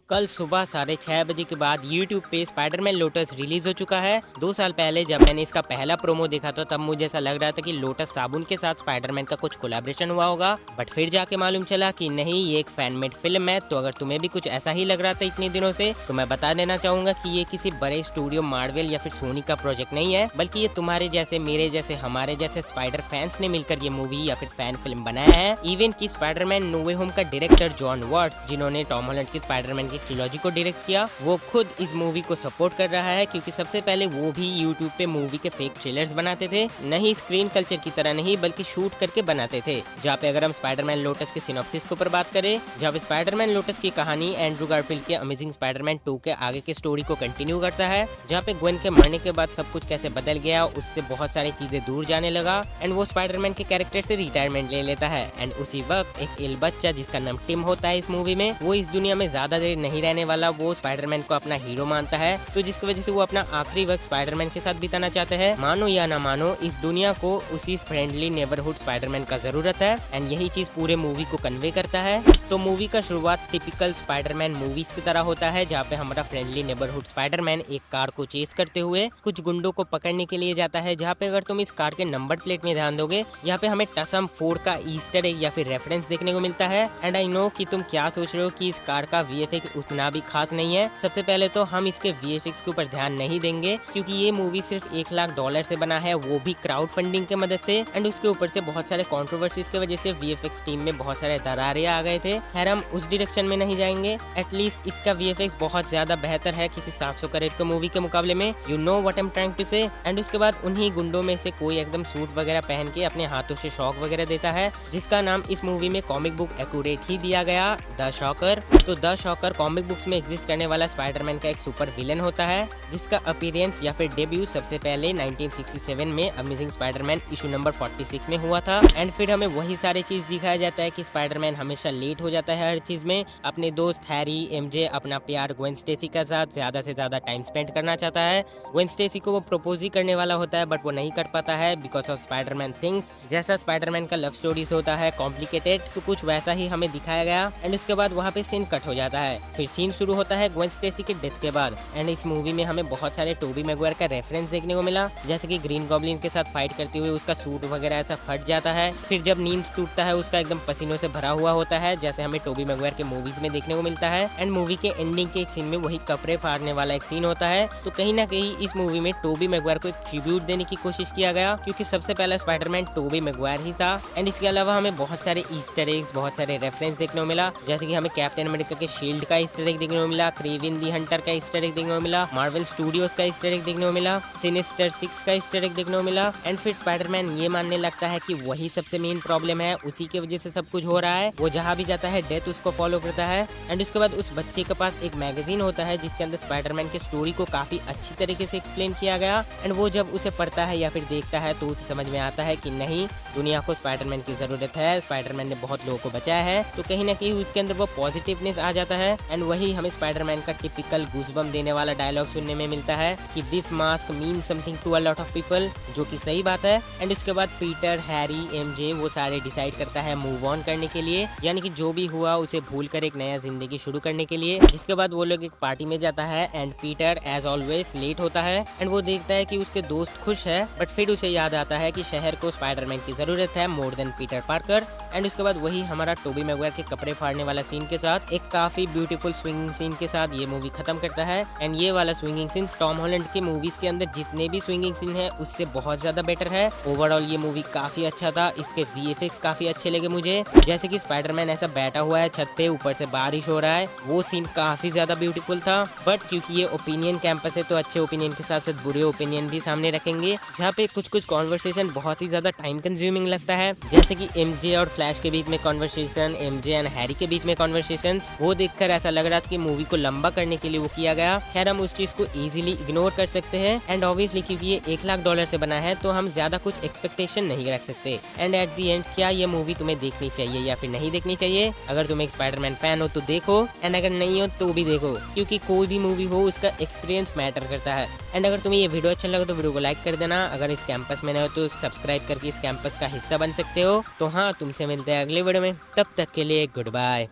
कल सुबह 6:30 के बाद यूट्यूब पे स्पाइडरमैन लोटस रिलीज हो चुका है। 2 साल पहले जब मैंने इसका पहला प्रोमो देखा था तब मुझे ऐसा लग रहा था कि लोटस साबुन के साथ स्पाइडरमैन का कुछ कोलैबोरेशन हुआ होगा, बट फिर जाके मालूम चला कि नहीं, ये एक फैन मेड फिल्म है। तो अगर तुम्हें भी कुछ ऐसा ही लग रहा था इतने दिनों से, तो मैं बता देना चाहूंगा कि ये किसी बड़े स्टूडियो मार्वल या फिर सोनी का प्रोजेक्ट नहीं है, बल्कि ये तुम्हारे जैसे, मेरे जैसे, हमारे जैसे स्पाइडर फैंस ने मिलकर ये मूवी या फिर फैन फिल्म बनाया है। इवन की स्पाइडरमैन नो वे होम का डायरेक्टर जॉन वॉट्स, जिन्होंने टॉम हॉलैंड की स्पाइडरमैन की ट्रिलॉजी को डायरेक्ट किया, वो खुद इस मूवी को सपोर्ट कर रहा है, क्योंकि सबसे पहले वो भी यूट्यूब पे मूवी के फेक ट्रेलर्स बनाते थे, नहीं स्क्रीन कल्चर की तरह नहीं बल्कि शूट करके बनाते थे। जहाँ पे अगर हम स्पाइडरमैन लोटस के सिनॉप्सिस के ऊपर बात करें, जहाँ पे स्पाइडरमैन लोटस की कहानी एंड्रू गारफील्ड के अमेजिंग स्पाइडरमैन 2 के आगे के स्टोरी को कंटिन्यू करता है, जहाँ पे ग्वेन के मरने के बाद सब कुछ कैसे बदल गया, उससे बहुत सारी चीजें दूर जाने लगा एंड वो स्पाइडरमैन के कैरेक्टर से रिटायरमेंट ले लेता है। एंड उसी वक्त एक इल बच्चा जिसका नाम टिम होता है इस मूवी में, वो इस दुनिया में ज्यादा देर नहीं रहने वाला, वो स्पाइडरमैन को अपना हीरो मानता है, तो जिसकी वजह से वो अपना आखिरी वक्त स्पाइडरमैन के साथ बिताना चाहते हैं। मानो या ना मानो, इस दुनिया को उसी फ्रेंडली नेबरहुड स्पाइडरमैन का जरूरत है एंड यही चीज पूरे मूवी को कन्वे करता है। तो मूवी का शुरुआत टिपिकल स्पाइडरमैन मूवीज की तरह होता है, जहाँ पे हमारा फ्रेंडली नेबरहुड स्पाइडरमैन एक कार को चेस करते हुए कुछ गुंडों को पकड़ने के लिए जाता है। जहाँ पे अगर तुम इस कार के नंबर प्लेट में ध्यान दोगे, यहाँ पे हमें टसम 4 का ईस्टर एग या फिर रेफरेंस देखने को मिलता है। एंड आई नो कि तुम क्या सोच रहे हो कि इस कार का वीएफएक्स उतना भी खास नहीं है। सबसे पहले तो हम इसके वीएफएक्स के ऊपर ध्यान नहीं देंगे, क्योंकि ये मूवी सिर्फ $1 लाख से बना है, वो भी क्राउड फंडिंग की मदद से। एंड उसके ऊपर से बहुत सारे कंट्रोवर्सीज की वजह से वीएफएक्स टीम में बहुत सारे दरारें आ गए थे। खैर, हम उस डायरेक्शन में नहीं जाएंगे। एटलीस्ट इसका वीएफएक्स बहुत ज्यादा बेहतर है किसी 700 करोड़ के मूवी के मुकाबले में। You know what I am trying to say. And उसके बाद उन्हीं गुंडों में से कोई एकदम सूट वगैरह पहन के अपने हाथों से शॉक वगैरह देता है, जिसका नाम इस मूवी में कॉमिक बुक एक्यूरेट ही दिया गया, द शॉकर। तो द शॉकर कॉमिक बुक्स में एग्जिस्ट करने वाला स्पाइडरमैन का एक सुपर विलन होता है, जिसका अपीयरेंस या फिर डेब्यू सबसे पहले 1967 में अमेजिंग स्पाइडरमैन इशू नंबर 46 में हुआ था। एंड फिर हमें वही सारी चीज दिखाया जाता है कि स्पाइडरमैन हमेशा लेट हो जाता है हर चीज में। अपने दोस्त हैरी, एमजे, अपना प्यार ग्वेन स्टेसी के साथ ज्यादा से ज्यादा टाइम स्पेंड करना चाहता है। ग्वेन स्टेसी को वो प्रपोज ही करने वाला होता है, बट वो नहीं कर पाता है बिकॉज ऑफ स्पाइडरमैन थिंग्स। जैसा स्पाइडरमैन का लव स्टोरीज होता है कॉम्प्लिकेटेड, तो कुछ वैसा ही हमें दिखाया गया। एंड उसके बाद वहाँ पे सीन कट हो जाता है। फिर सीन शुरू होता है ग्वेन स्टेसी के डेथ के बाद। एंड इस मूवी में हमें बहुत सारे टोबी मैगवायर का रेफरेंस देखने को मिला, जैसे कि ग्रीन गॉब्लिन के साथ फाइट करते हुए उसका सूट वगैरह ऐसा फट जाता है। फिर जब नींद टूटता है उसका एकदम पसीनों से भरा हुआ होता है, जैसे हमें टोबी मैगवायर के मूवीज में देखने को मिलता है। एंड मूवी के एंडिंग के एक सीन में वही कपड़े फाड़ने वाला एक सीन होता है। तो कहीं ना कहीं इस मूवी में टोबी मैगवायर को एक ट्रिब्यूट देने की कोशिश किया गया, क्योंकि सबसे पहला स्पाइडरमैन टोबी मैगवायर ही था। एंड इसके अलावा हमें बहुत सारे ईस्टर एग्स, बहुत सारे रेफरेंस देखने को मिला, जैसे कि हमें कैप्टन अमेरिका के शील्ड का ईस्टर एग देखने को मिला, क्रेविन दी हंटर का ईस्टर एग देखने को मिला, मार्वल स्टूडियोज का ईस्टर एग देखने को मिला, सिनिस्टर 6 का ईस्टर एग देखने को मिला। एंड फिर स्पाइडरमैन ये मानने लगता है कि वही सबसे मेन प्रॉब्लम है, उसी की वजह से सब कुछ हो रहा है। वो जहाँ भी जाता है डेथ उसको फॉलो करता है। एंड उसके बाद उस बच्चे के पास एक मैगजीन होता है जिसके अंदर स्पाइडरमैन के स्टोरी को काफी अच्छी तरीके से एक्सप्लेन किया गया। एंड वो जब उसे पढ़ता है या फिर देखता है तो उसे समझ में आता है कि नहीं, दुनिया को स्पाइडरमैन की जरूरत है, स्पाइडरमैन ने बहुत लोगों को बचाया है। तो कहीं ना कहीं उसके अंदर वो पॉजिटिवनेस आ जाता है। एंड वही हमें स्पाइडरमैन का टिपिकल गूज़बम्प देने वाला डायलॉग सुनने में मिलता है कि this mask mean something to a lot of people, जो कि सही बात है। एंड उसके बाद पीटर, हैरी, एमजे वो सारे डिसाइड करता है मूव ऑन करने के लिए, यानी कि जो भी हुआ उसे भूल कर एक नया जिंदगी शुरू करने के लिए। जिसके बाद वो लोग एक पार्टी में जाता है and Peter as always late होता है। एंड वो देखता है कि उसके दोस्त खुश है, बट फिर उसे याद आता है कि शहर को स्पाइडरमैन की जरूरत है more than Peter Parker. And उसके बाद वही हमारा टोबी मैगवायर के कपड़े फाड़ने वाला सीन के साथ एक काफी ब्यूटीफुल स्विंगिंग सीन के साथ ये मूवी खत्म करता है। एंड ये वाला स्विंगिंग सीन टॉम हॉलैंड के मूवीज के अंदर जितने भी स्विंगिंग सीन है उससे बहुत ज्यादा बेटर है। ओवरऑल ये मूवी काफी अच्छा था, इसके वीएफएक्स काफी अच्छे लगे मुझे, जैसे कि स्पाइडरमैन ऐसा बैठा हुआ है छत पे, ऊपर से बारिश हो रहा है, वो सीन काफी ज्यादा ब्यूटीफुल था। बट क्योंकि ये ओपिनियन कैंपस है तो अच्छे ओपिनियन के साथ साथ बुरे ओपिनियन भी सामने रखेंगे, जहाँ पे कुछ कुछ कॉन्वर्सेशन बहुत ही ज्यादा टाइम कंज्यूमिंग लगता है, जैसे कि एमजे और फ्लैश के बीच में कॉन्वर्सेशन, एमजे एंड हैरी के बीच में कॉन्वर्सेशन, वो देखकर ऐसा लग रहा था कि मूवी को लंबा करने के लिए वो किया गया। खैर, हम उस चीज को इजीली इग्नोर कर सकते हैं। एंड ऑब्वियसली क्योंकि ये $1 लाख से बना है तो हम ज्यादा कुछ एक्सपेक्टेशन नहीं रख सकते। एंड एट दी एंड क्या ये मूवी तुम्हें देखनी चाहिए या फिर नहीं देखनी चाहिए? अगर तुम एक स्पाइडरमैन फैन हो तो देखो, एंड अगर नहीं हो तो भी देखो, क्योंकि कोई भी मूवी हो उसका एक्सपीरियंस मैटर करता है। एंड अगर तुम्हें ये वीडियो अच्छा लगा तो वीडियो को लाइक कर देना। अगर इस कैंपस में नए हो तो सब्सक्राइब करके इस कैंपस का हिस्सा बन सकते हो। तो हाँ, तुमसे मिलते हैं अगले वीडियो में, तब तक के लिए गुड बाय।